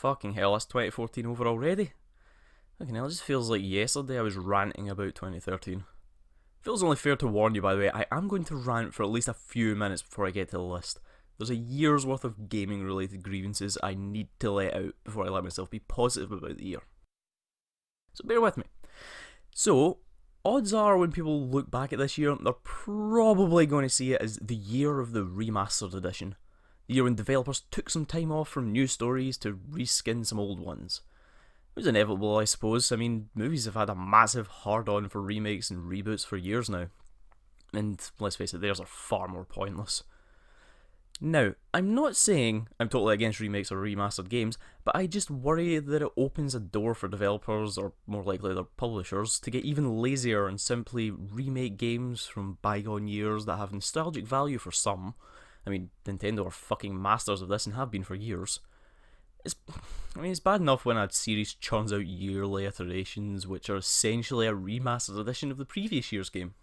fucking hell, that's 2014 over already? Fucking hell, it just feels like yesterday I was ranting about 2013. Feels only fair to warn you, by the way, I am going to rant for at least a few minutes before I get to the list. There's a year's worth of gaming related grievances I need to let out before I let myself be positive about the year. So bear with me. So, odds are when people look back at this year, they're probably going to see it as the year of the remastered edition. The year when developers took some time off from new stories to reskin some old ones. It was inevitable, I suppose. I mean, movies have had a massive hard-on for remakes and reboots for years now. And let's face it, theirs are far more pointless. Now, I'm not saying I'm totally against remakes or remastered games, but I just worry that it opens a door for developers, or more likely their publishers, to get even lazier and simply remake games from bygone years that have nostalgic value for some. I mean, Nintendo are fucking masters of this and have been for years. It's bad enough when a series churns out yearly iterations which are essentially a remastered edition of the previous year's game.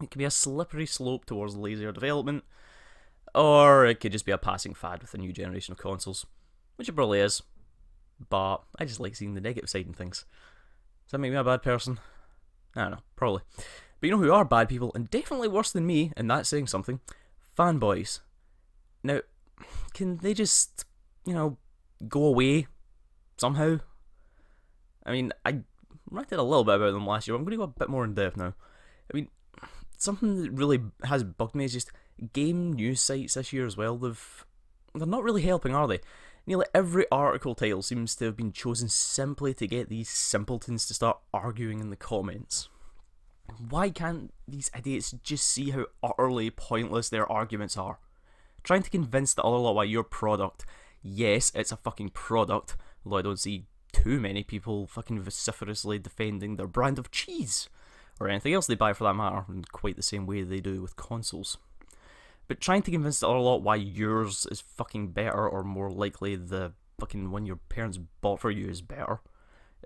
It can be a slippery slope towards lazier development, or it could just be a passing fad with a new generation of consoles, which it probably is, but I just like seeing the negative side in things. Does that make me a bad person? I don't know, probably. But you know who are bad people, and definitely worse than me, and that's saying something? Fanboys. Now, can they just, go away somehow? I mean, I ranted a little bit about them last year. I'm going to go a bit more in depth now. I mean, something that really has bugged me is just game news sites this year as well. They're not really helping, are they? Nearly every article title seems to have been chosen simply to get these simpletons to start arguing in the comments. Why can't these idiots just see how utterly pointless their arguments are? Trying to convince the other lot why your product, yes, it's a fucking product, although I don't see too many people fucking vociferously defending their brand of cheese, or anything else they buy for that matter, in quite the same way they do with consoles. But trying to convince the other lot why yours is fucking better, or more likely the fucking one your parents bought for you is better,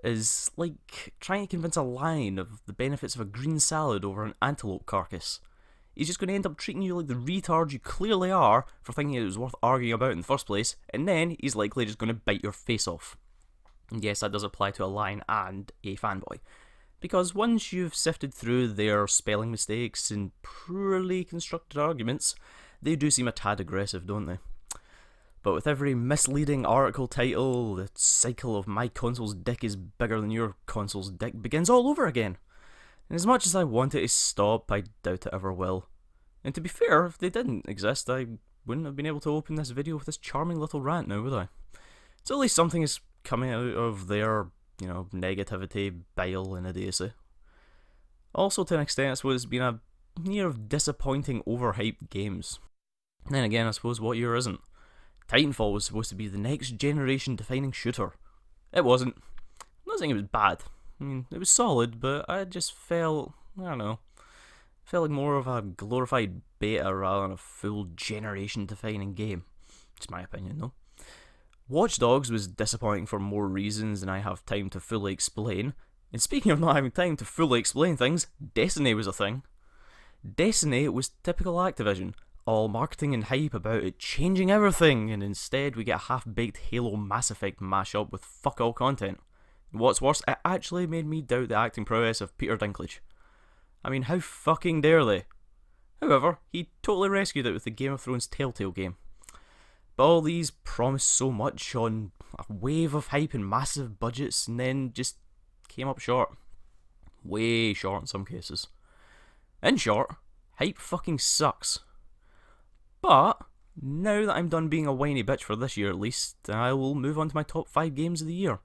is like trying to convince a lion of the benefits of a green salad over an antelope carcass. He's just going to end up treating you like the retard you clearly are for thinking it was worth arguing about in the first place, and then he's likely just going to bite your face off. And yes, that does apply to a lion and a fanboy. Because once you've sifted through their spelling mistakes and poorly constructed arguments, they do seem a tad aggressive, don't they? But with every misleading article title, the cycle of my console's dick is bigger than your console's dick begins all over again. And as much as I want it to stop, I doubt it ever will. And to be fair, if they didn't exist, I wouldn't have been able to open this video with this charming little rant now, would I? So at least something is coming out of their, negativity, bile, and idiocy. Also, to an extent, I suppose it's been a year of disappointing, overhyped games. And then again, I suppose what year isn't? Titanfall was supposed to be the next generation defining shooter. It wasn't. I'm not saying it was bad. I mean, it was solid, but I just felt like more of a glorified beta rather than a full generation defining game. It's my opinion though. Watch Dogs was disappointing for more reasons than I have time to fully explain. And speaking of not having time to fully explain things, Destiny was a thing. Destiny was typical Activision, all marketing and hype about it changing everything, and instead we get a half-baked Halo Mass Effect mashup with fuck all content. What's worse, it actually made me doubt the acting prowess of Peter Dinklage. I mean, how fucking dare they? However, he totally rescued it with the Game of Thrones Telltale game. But all these promised so much on a wave of hype and massive budgets, and then just came up short. Way short in some cases. In short, hype fucking sucks. But now that I'm done being a whiny bitch for this year at least, I will move on to my top 5 games of the year.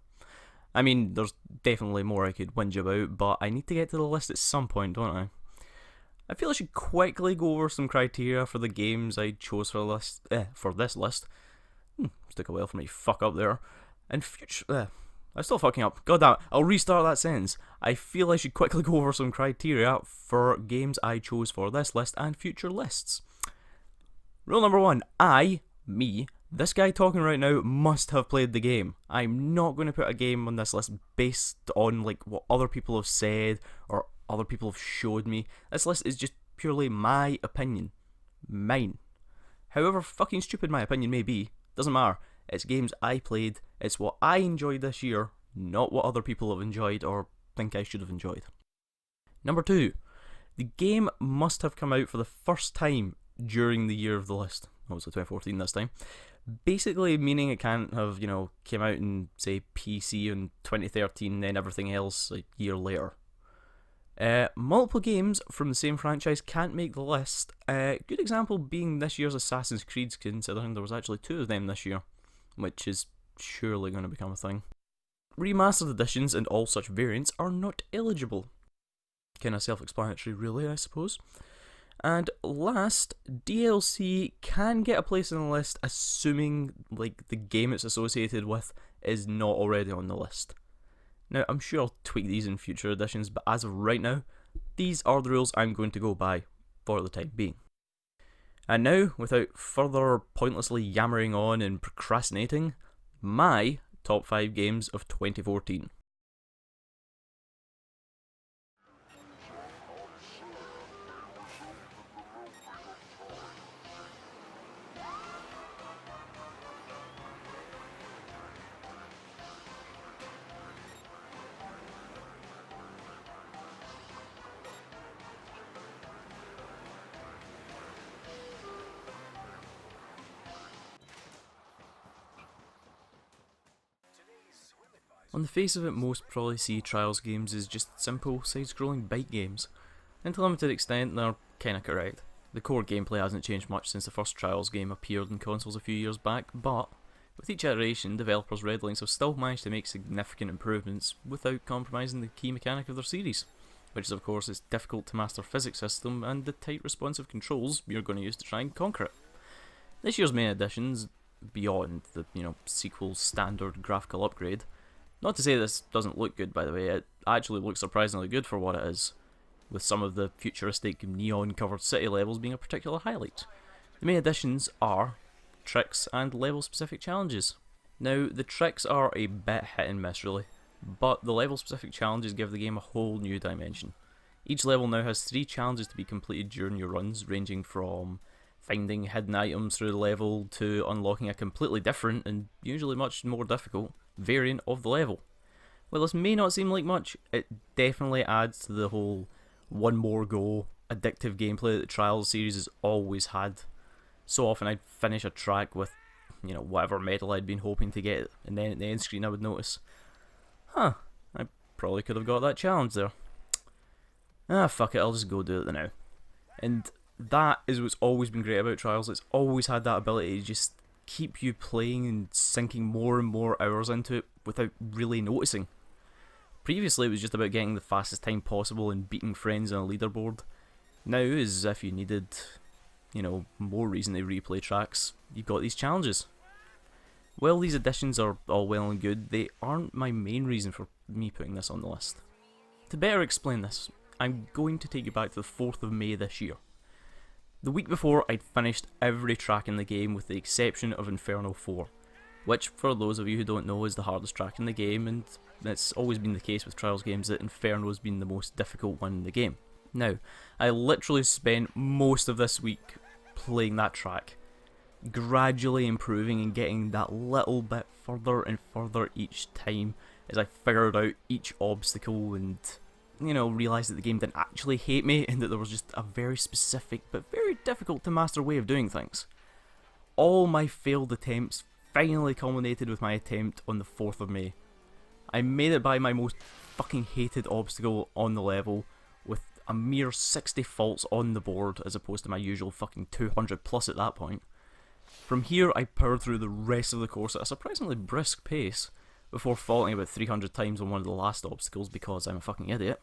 I mean, there's definitely more I could whinge about, but I need to get to the list at some point, don't I? I feel I should quickly go over some criteria for the games I chose for this list. Took a while for me to fuck up there. And I'm still fucking up. God damn it, I'll restart that sentence. I feel I should quickly go over some criteria for games I chose for this list and future lists. Rule number 1, this guy talking right now must have played the game. I'm not going to put a game on this list based on what other people have said or other people have showed me. This list is just purely my opinion. Mine. However fucking stupid my opinion may be, doesn't matter. It's games I played, it's what I enjoyed this year, not what other people have enjoyed or think I should have enjoyed. Number 2. The game must have come out for the first time during the year of the list. Obviously 2014 this time. Basically meaning it can't have, came out in, say, PC in 2013 and then everything else a year later. Multiple games from the same franchise can't make the list. Good example being this year's Assassin's Creed, considering there was actually 2 of them this year, which is surely going to become a thing. Remastered editions and all such variants are not eligible. Kind of self-explanatory really, I suppose. And last, DLC can get a place on the list assuming the game it's associated with is not already on the list. Now, I'm sure I'll tweak these in future editions, but as of right now, these are the rules I'm going to go by for the time being. And now, without further pointlessly yammering on and procrastinating, my top 5 games of 2014. On the face of it, most probably see Trials games as just simple, side-scrolling bike games. And to a limited extent, they're kinda correct. The core gameplay hasn't changed much since the first Trials game appeared in consoles a few years back, but with each iteration, developers Redlinks have still managed to make significant improvements without compromising the key mechanic of their series, which is of course its difficult to master physics system and the tight responsive controls you're going to use to try and conquer it. This year's main additions, beyond the sequel's standard graphical upgrade. Not to say this doesn't look good, by the way, it actually looks surprisingly good for what it is, with some of the futuristic neon-covered city levels being a particular highlight. The main additions are tricks and level-specific challenges. Now, the tricks are a bit hit and miss really, but the level-specific challenges give the game a whole new dimension. Each level now has 3 challenges to be completed during your runs, ranging from finding hidden items through the level to unlocking a completely different, and usually much more difficult, variant of the level. While this may not seem like much, it definitely adds to the whole one more go addictive gameplay that the Trials series has always had. So often I'd finish a track with, whatever medal I'd been hoping to get, and then at the end screen I would notice, I probably could have got that challenge there. Fuck it, I'll just go do it now. And that is what's always been great about Trials. It's always had that ability to just keep you playing and sinking more and more hours into it without really noticing. Previously it was just about getting the fastest time possible and beating friends on a leaderboard. Now, as if you needed, more reason to replay tracks, you've got these challenges. While these additions are all well and good, they aren't my main reason for me putting this on the list. To better explain this, I'm going to take you back to the 4th of May this year. The week before, I'd finished every track in the game with the exception of Inferno 4, which, for those of you who don't know, is the hardest track in the game, and it's always been the case with Trials games that Inferno has been the most difficult one in the game. Now, I literally spent most of this week playing that track, gradually improving and getting that little bit further and further each time as I figured out each obstacle and realised that the game didn't actually hate me and that there was just a very specific but very difficult to master way of doing things. All my failed attempts finally culminated with my attempt on the 4th of May. I made it by my most fucking hated obstacle on the level with a mere 60 faults on the board as opposed to my usual fucking 200 plus at that point. From here I powered through the rest of the course at a surprisingly brisk pace before falling about 300 times on one of the last obstacles because I'm a fucking idiot.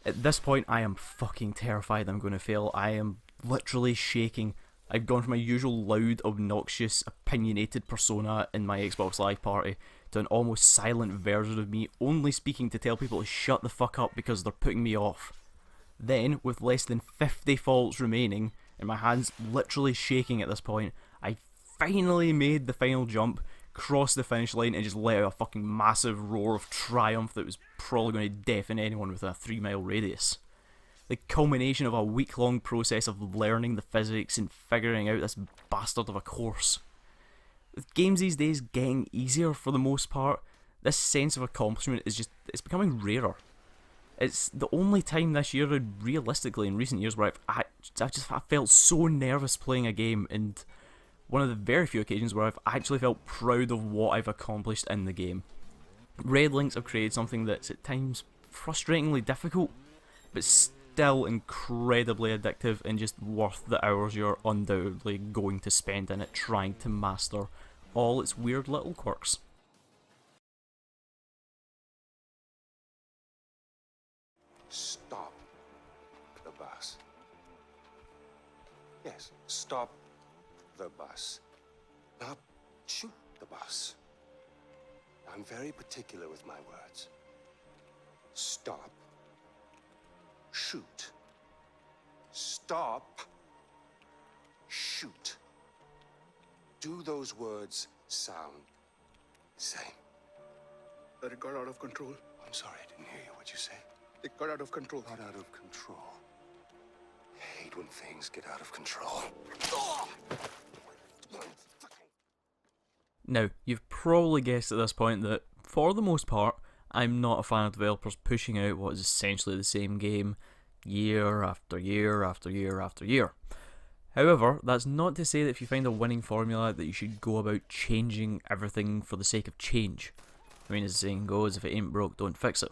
At this point I am fucking terrified I'm going to fail. I am literally shaking. I've gone from my usual loud, obnoxious, opinionated persona in my Xbox Live party to an almost silent version of me only speaking to tell people to shut the fuck up because they're putting me off. Then, with less than 50 faults remaining, and my hands literally shaking at this point, I finally made the final jump, crossed the finish line, and just let out a fucking massive roar of triumph that was probably going to deafen anyone within a 3-mile radius. The culmination of a week-long process of learning the physics and figuring out this bastard of a course. With games these days getting easier for the most part, this sense of accomplishment it's becoming rarer. It's the only time this year, realistically, in recent years, where I felt so nervous playing a game, and one of the very few occasions where I've actually felt proud of what I've accomplished in the game. Red Links have created something that's at times frustratingly difficult, but still incredibly addictive and just worth the hours you're undoubtedly going to spend in it trying to master all its weird little quirks. Stop the bus. Yes, stop the bus. Not shoot the bus. I'm very particular with my words. Stop. Shoot. Stop. Shoot. Do those words sound the same? That it got out of control. I'm sorry, I didn't hear you. What'd you say? It got out of control. Got out of control. I hate when things get out of control. Now, you've probably guessed at this point that, for the most part, I'm not a fan of developers pushing out what is essentially the same game year after year after year after year. However, that's not to say that if you find a winning formula that you should go about changing everything for the sake of change. I mean, as the saying goes, if it ain't broke, don't fix it.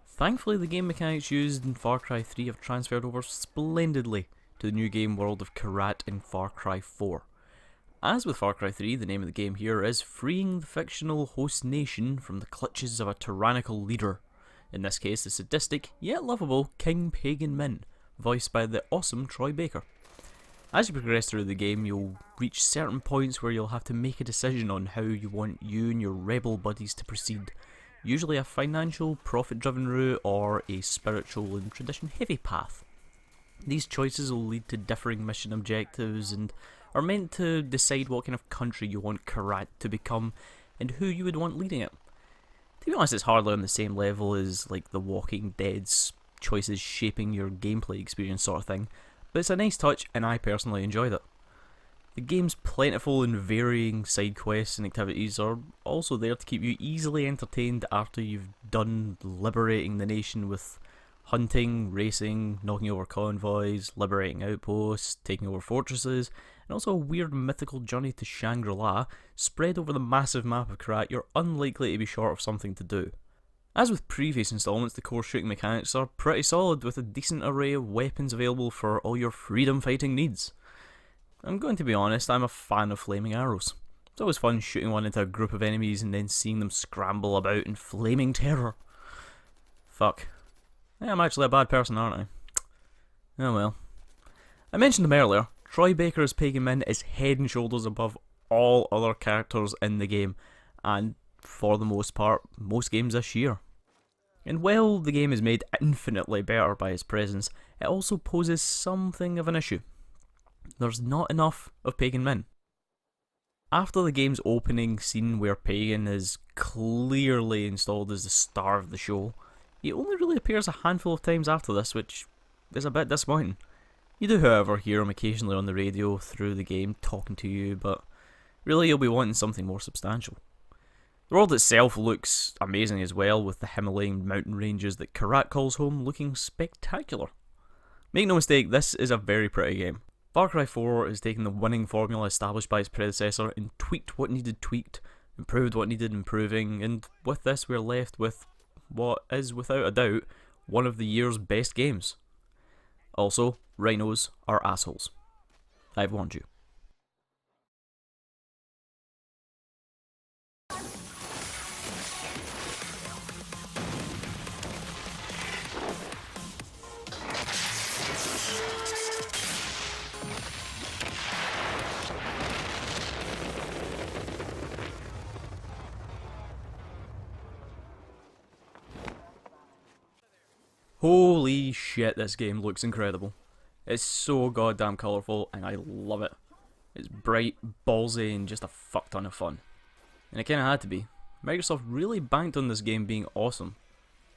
Thankfully, the game mechanics used in Far Cry 3 have transferred over splendidly to the new game world of Karat in Far Cry 4. As with Far Cry 3, the name of the game here is freeing the fictional host nation from the clutches of a tyrannical leader. In this case, the sadistic, yet lovable, King Pagan Min, voiced by the awesome Troy Baker. As you progress through the game, you'll reach certain points where you'll have to make a decision on how you want you and your rebel buddies to proceed. Usually a financial, profit-driven route, or a spiritual and tradition-heavy path. These choices will lead to differing mission objectives and are meant to decide what kind of country you want Karat to become and who you would want leading it. To be honest, it's hardly on the same level as like The Walking Dead's choices shaping your gameplay experience sort of thing, but it's a nice touch and I personally enjoyed it. The game's plentiful and varying side quests and activities are also there to keep you easily entertained after you've done liberating the nation with hunting, racing, knocking over convoys, liberating outposts, taking over fortresses, and also a weird mythical journey to Shangri-La spread over the massive map of Karat you're unlikely to be short of something to do. As with previous installments, the core shooting mechanics are pretty solid with a decent array of weapons available for all your freedom fighting needs. I'm going to be honest, I'm a fan of flaming arrows. It's always fun shooting one into a group of enemies and then seeing them scramble about in flaming terror. Fuck. Yeah, I'm actually a bad person, aren't I? Oh well. I mentioned him earlier. Troy Baker as Pagan Min is head and shoulders above all other characters in the game, and for the most part, most games this year. And while the game is made infinitely better by his presence, it also poses something of an issue. There's not enough of Pagan Min. After the game's opening scene where Pagan is clearly installed as the star of the show, he only really appears a handful of times after this, which is a bit disappointing. You do, however, hear him occasionally on the radio through the game talking to you, but really you'll be wanting something more substantial. The world itself looks amazing as well, with the Himalayan mountain ranges that Karat calls home looking spectacular. Make no mistake, this is a very pretty game. Far Cry 4 has taken the winning formula established by its predecessor and tweaked what needed tweaked, improved what needed improving, and with this we're left with what is without a doubt one of the year's best games. Also, rhinos are assholes. I've warned you. Holy shit, this game looks incredible. It's so goddamn colourful and I love it. It's bright, ballsy and just a fuck ton of fun. And it kinda had to be. Microsoft really banked on this game being awesome.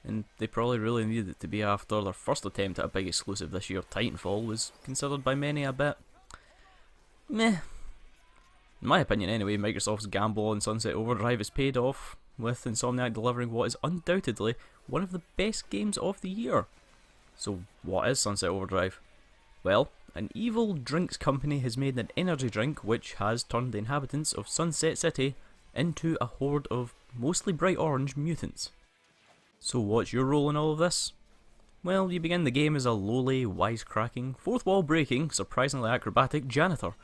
And they probably really needed it to be after their first attempt at a big exclusive this year, Titanfall, was considered by many a bit meh. In my opinion anyway, Microsoft's gamble on Sunset Overdrive has paid off, with Insomniac delivering what is undoubtedly one of the best games of the year. So what is Sunset Overdrive? Well, an evil drinks company has made an energy drink which has turned the inhabitants of Sunset City into a horde of mostly bright orange mutants. So what's your role in all of this? Well, you begin the game as a lowly, wisecracking, fourth wall breaking, surprisingly acrobatic janitor,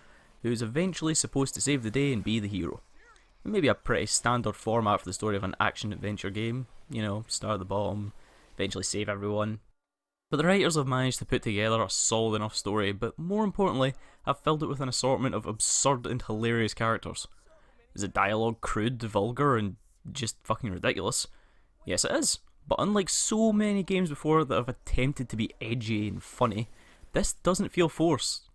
who is eventually supposed to save the day and be the hero. It may be a pretty standard format for the story of an action-adventure game, you know, start at the bottom, eventually save everyone. But the writers have managed to put together a solid enough story, but more importantly, have filled it with an assortment of absurd and hilarious characters. Is the dialogue crude, vulgar, and just fucking ridiculous? Yes it is, but unlike so many games before that have attempted to be edgy and funny, this doesn't feel forced.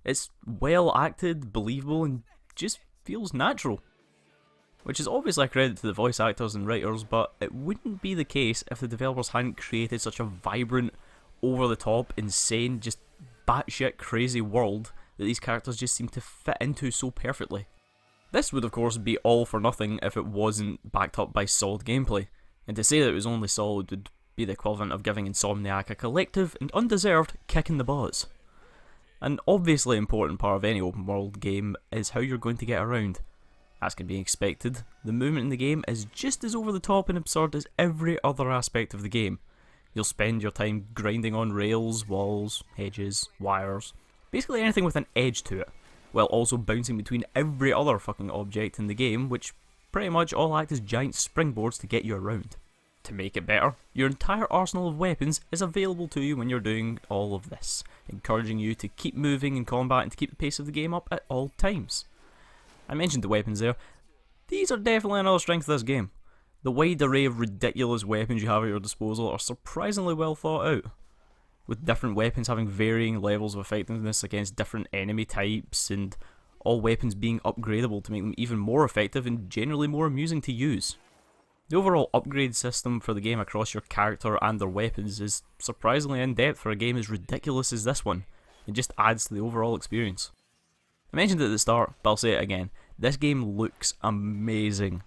It's well acted, believable, and just feels natural. Which is obviously a credit to the voice actors and writers, but it wouldn't be the case if the developers hadn't created such a vibrant, over-the-top, insane, just batshit crazy world that these characters just seem to fit into so perfectly. This would of course be all for nothing if it wasn't backed up by solid gameplay, and to say that it was only solid would be the equivalent of giving Insomniac a collective and undeserved kick in the balls. An obviously important part of any open world game is how you're going to get around. As can be expected, the movement in the game is just as over the top and absurd as every other aspect of the game. You'll spend your time grinding on rails, walls, hedges, wires, basically anything with an edge to it, while also bouncing between every other fucking object in the game, which pretty much all act as giant springboards to get you around. To make it better, your entire arsenal of weapons is available to you when you're doing all of this, encouraging you to keep moving in combat and to keep the pace of the game up at all times. I mentioned the weapons there. These are definitely another strength of this game. The wide array of ridiculous weapons you have at your disposal are surprisingly well thought out, with different weapons having varying levels of effectiveness against different enemy types, and all weapons being upgradable to make them even more effective and generally more amusing to use. The overall upgrade system for the game across your character and their weapons is surprisingly in-depth for a game as ridiculous as this one. It just adds to the overall experience. I mentioned it at the start, but I'll say it again. This game looks amazing.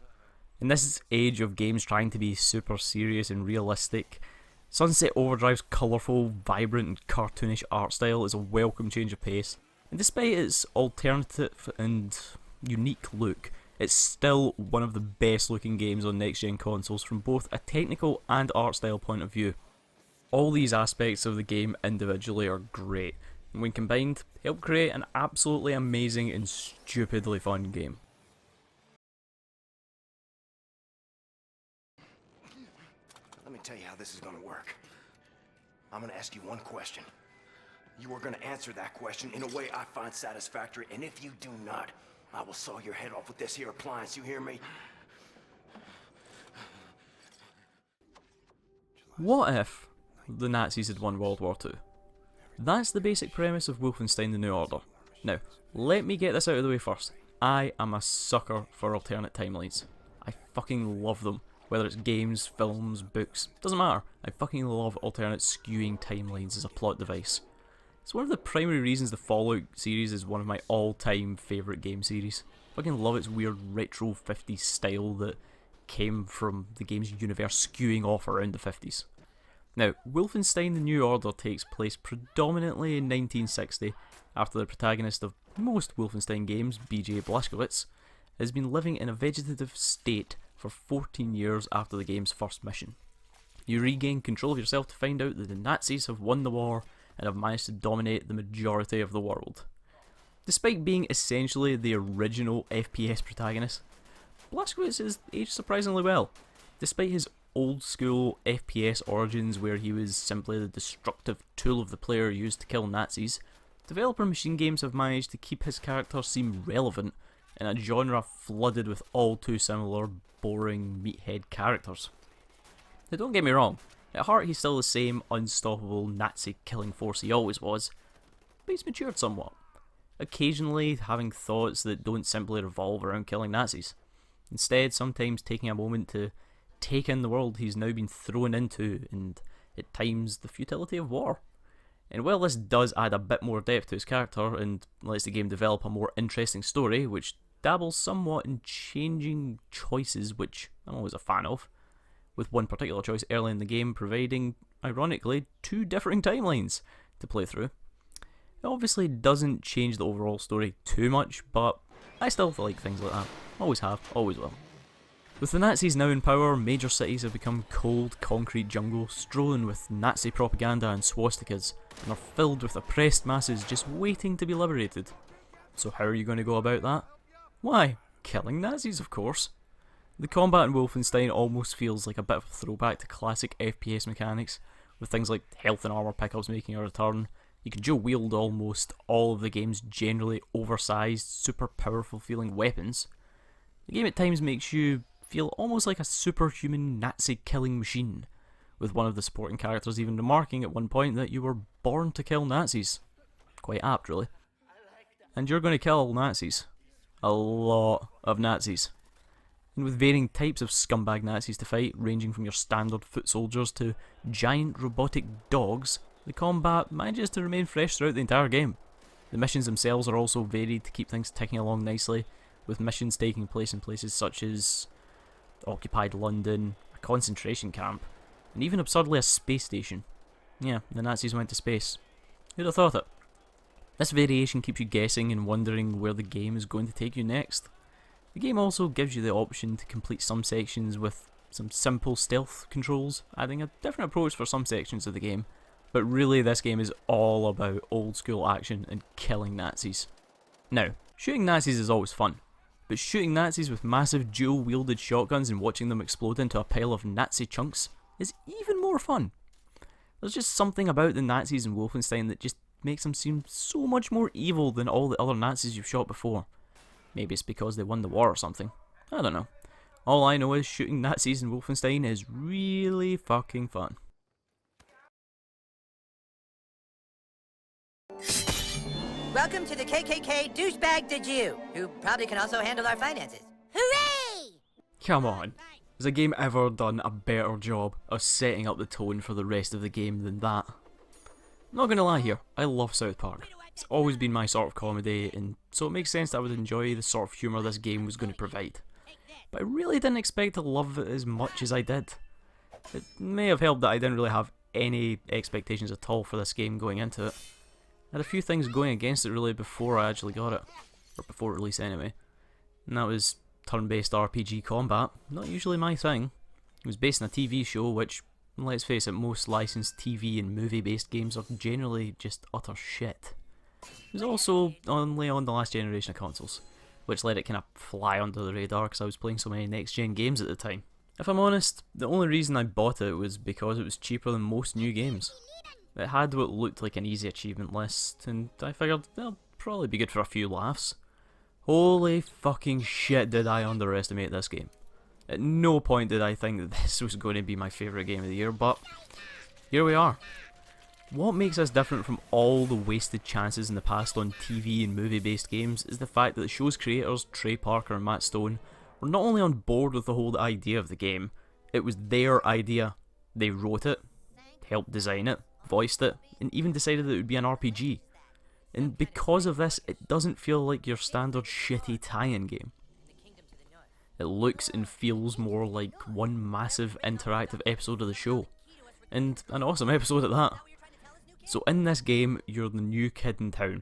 In this age of games trying to be super serious and realistic, Sunset Overdrive's colourful, vibrant and cartoonish art style is a welcome change of pace. And despite its alternative and unique look, it's still one of the best looking games on next gen consoles from both a technical and art style point of view. All these aspects of the game individually are great, and when combined, help create an absolutely amazing and stupidly fun game. Let me tell you how this is gonna work. I'm gonna ask you one question. You are gonna answer that question in a way I find satisfactory, and if you do not, I will saw your head off with this here appliance, you hear me? What if the Nazis had won World War II? That's the basic premise of Wolfenstein The New Order. Now, let me get this out of the way first. I am a sucker for alternate timelines. I fucking love them. Whether it's games, films, books, doesn't matter. I fucking love alternate skewing timelines as a plot device. It's one of the primary reasons the Fallout series is one of my all-time favourite game series. I fucking love its weird retro 50s style that came from the game's universe skewing off around the 50s. Now, Wolfenstein The New Order takes place predominantly in 1960, after the protagonist of most Wolfenstein games, BJ Blazkowicz, has been living in a vegetative state for 14 years after the game's first mission. You regain control of yourself to find out that the Nazis have won the war and have managed to dominate the majority of the world. Despite being essentially the original FPS protagonist, Blazkowicz has aged surprisingly well. Despite his old school FPS origins where he was simply the destructive tool of the player used to kill Nazis, developer Machine Games have managed to keep his character seem relevant in a genre flooded with all too similar, boring, meathead characters. Now don't get me wrong, at heart he's still the same unstoppable Nazi killing force he always was, but he's matured somewhat, occasionally having thoughts that don't simply revolve around killing Nazis. Instead, sometimes taking a moment to take in the world he's now been thrown into, and at times the futility of war. And while this does add a bit more depth to his character and lets the game develop a more interesting story, which dabbles somewhat in changing choices, which I'm always a fan of, with one particular choice early in the game providing, ironically, two differing timelines to play through. It obviously doesn't change the overall story too much, but I still like things like that. Always have, always will. With the Nazis now in power, major cities have become cold, concrete jungles strewn with Nazi propaganda and swastikas, and are filled with oppressed masses just waiting to be liberated. So how are you going to go about that? Why, killing Nazis, of course. The combat in Wolfenstein almost feels like a bit of a throwback to classic FPS mechanics, with things like health and armor pickups making a return. You can dual wield almost all of the game's generally oversized, super powerful feeling weapons. The game at times makes you feel almost like a superhuman Nazi killing machine, with one of the supporting characters even remarking at one point that you were born to kill Nazis. Quite apt, really. And you're going to kill Nazis. A lot of Nazis. And with varying types of scumbag Nazis to fight, ranging from your standard foot soldiers to giant robotic dogs, the combat manages to remain fresh throughout the entire game. The missions themselves are also varied to keep things ticking along nicely, with missions taking place in places such as occupied London, a concentration camp, and even absurdly a space station. Yeah, the Nazis went to space. Who'd have thought it? This variation keeps you guessing and wondering where the game is going to take you next. The game also gives you the option to complete some sections with some simple stealth controls, adding a different approach for some sections of the game, but really this game is all about old school action and killing Nazis. Now, shooting Nazis is always fun, but shooting Nazis with massive dual-wielded shotguns and watching them explode into a pile of Nazi chunks is even more fun. There's just something about the Nazis in Wolfenstein that just makes them seem so much more evil than all the other Nazis you've shot before. Maybe it's because they won the war or something. I don't know. All I know is shooting Nazis in Wolfenstein is really fucking fun. Welcome to the KKK douchebag de Jew, who probably can also handle our finances. Hooray! Come on. Has a game ever done a better job of setting up the tone for the rest of the game than that? Not gonna lie here, I love South Park. It's always been my sort of comedy, and so it makes sense that I would enjoy the sort of humour this game was going to provide. But I really didn't expect to love it as much as I did. It may have helped that I didn't really have any expectations at all for this game going into it. I had a few things going against it really before I actually got it, or before release anyway, and that was turn-based RPG combat, not usually my thing. It was based on a TV show which, let's face it, most licensed TV and movie-based games are generally just utter shit. It was also only on the last generation of consoles, which let it kind of fly under the radar because I was playing so many next-gen games at the time. If I'm honest, the only reason I bought it was because it was cheaper than most new games. It had what looked like an easy achievement list, and I figured it'll probably be good for a few laughs. Holy fucking shit did I underestimate this game. At no point did I think that this was going to be my favourite game of the year, but here we are. What makes this different from all the wasted chances in the past on TV and movie-based games is the fact that the show's creators, Trey Parker and Matt Stone, were not only on board with the whole idea of the game, it was their idea. They wrote it, helped design it, voiced it, and even decided that it would be an RPG. And because of this, it doesn't feel like your standard shitty tie-in game. It looks and feels more like one massive interactive episode of the show. And an awesome episode at that. So in this game, you're the new kid in town.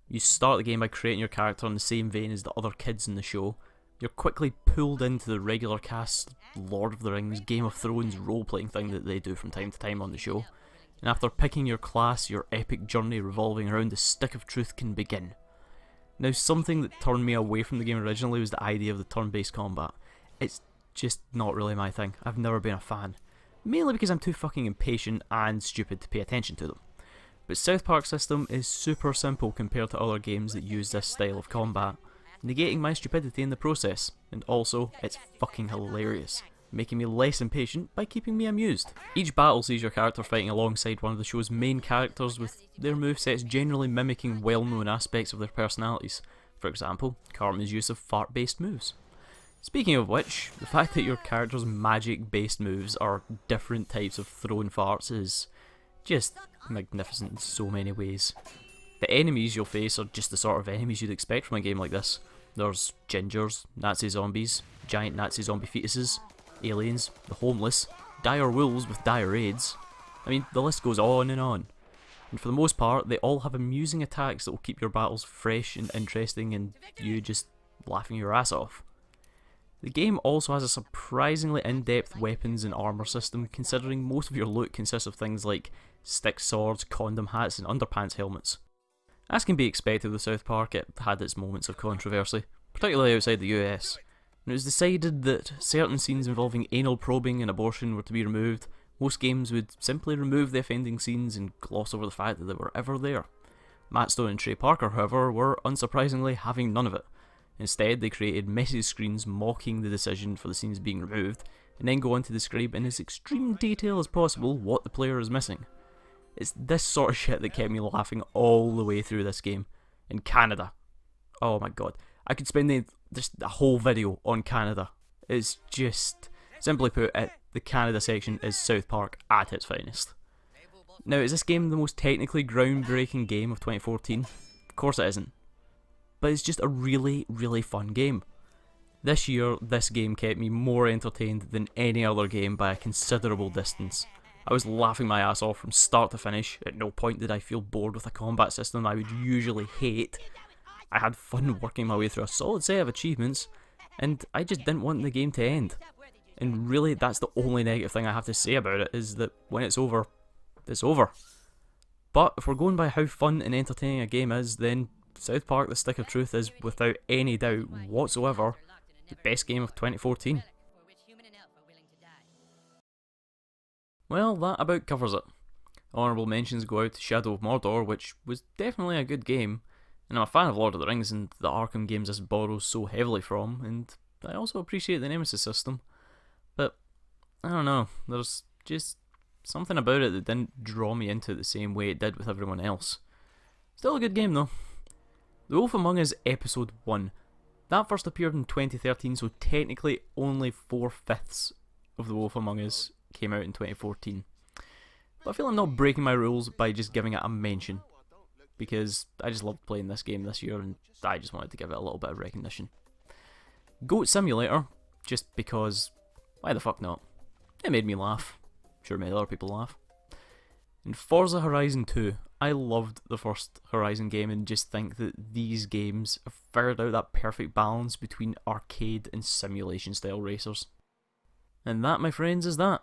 You start the game by creating your character in the same vein as the other kids in the show. You're quickly pulled into the regular cast Lord of the Rings, Game of Thrones role-playing thing that they do from time to time on the show. And after picking your class, your epic journey revolving around the Stick of Truth can begin. Now, something that turned me away from the game originally was the idea of the turn-based combat. It's just not really my thing. I've never been a fan. Mainly because I'm too fucking impatient and stupid to pay attention to them. But South Park's system is super simple compared to other games that use this style of combat, negating my stupidity in the process, and also, it's fucking hilarious, making me less impatient by keeping me amused. Each battle sees your character fighting alongside one of the show's main characters, with their movesets generally mimicking well-known aspects of their personalities. For example, Karma's use of fart-based moves. Speaking of which, the fact that your character's magic-based moves are different types of thrown farts is just magnificent in so many ways. The enemies you'll face are just the sort of enemies you'd expect from a game like this. There's gingers, Nazi zombies, giant Nazi zombie fetuses, aliens, the homeless, dire wolves with dire aids. I mean, the list goes on. And for the most part, they all have amusing attacks that will keep your battles fresh and interesting and you just laughing your ass off. The game also has a surprisingly in-depth weapons and armour system, considering most of your loot consists of things like sticks, swords, condom hats and underpants helmets. As can be expected with South Park, it had its moments of controversy, particularly outside the US. And it was decided that certain scenes involving anal probing and abortion were to be removed. Most games would simply remove the offending scenes and gloss over the fact that they were ever there. Matt Stone and Trey Parker, however, were unsurprisingly having none of it. Instead, they created message screens mocking the decision for the scenes being removed, and then go on to describe in as extreme detail as possible what the player is missing. It's this sort of shit that kept me laughing all the way through this game. In Canada. Oh my god. I could spend just a whole video on Canada. It's just, simply put, the Canada section is South Park at its finest. Now, is this game the most technically groundbreaking game of 2014? Of course it isn't. But it's just a really, really fun game. This year, this game kept me more entertained than any other game by a considerable distance. I was laughing my ass off from start to finish. At no point did I feel bored with a combat system I would usually hate. I had fun working my way through a solid set of achievements, and I just didn't want the game to end. And really, that's the only negative thing I have to say about it, is that when it's over, it's over. But if we're going by how fun and entertaining a game is, then South Park The Stick of Truth is, without any doubt whatsoever, the best game of 2014. Well, that about covers it. Honourable mentions go out to Shadow of Mordor, which was definitely a good game, and I'm a fan of Lord of the Rings and the Arkham games this borrows so heavily from, and I also appreciate the Nemesis system. But, I don't know, there's just something about it that didn't draw me into it the same way it did with everyone else. Still a good game though. The Wolf Among Us Episode 1. That first appeared in 2013, so technically only 4/5 of The Wolf Among Us came out in 2014. But I feel I'm not breaking my rules by just giving it a mention, because I just loved playing this game this year and I just wanted to give it a little bit of recognition. Goat Simulator, just because, why the fuck not? It made me laugh. Sure made other people laugh. And Forza Horizon 2. I loved the first Horizon game and just think that these games have figured out that perfect balance between arcade and simulation style racers. And that, my friends, is that.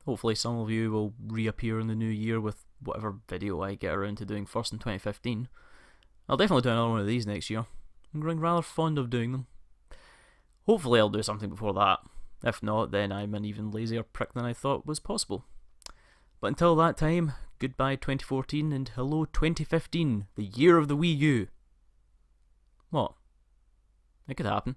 Hopefully some of you will reappear in the new year with whatever video I get around to doing first in 2015. I'll definitely do another one of these next year. I'm growing rather fond of doing them. Hopefully I'll do something before that. If not, then I'm an even lazier prick than I thought was possible. But until that time, goodbye 2014 and hello 2015, the year of the Wii U. What? It could happen.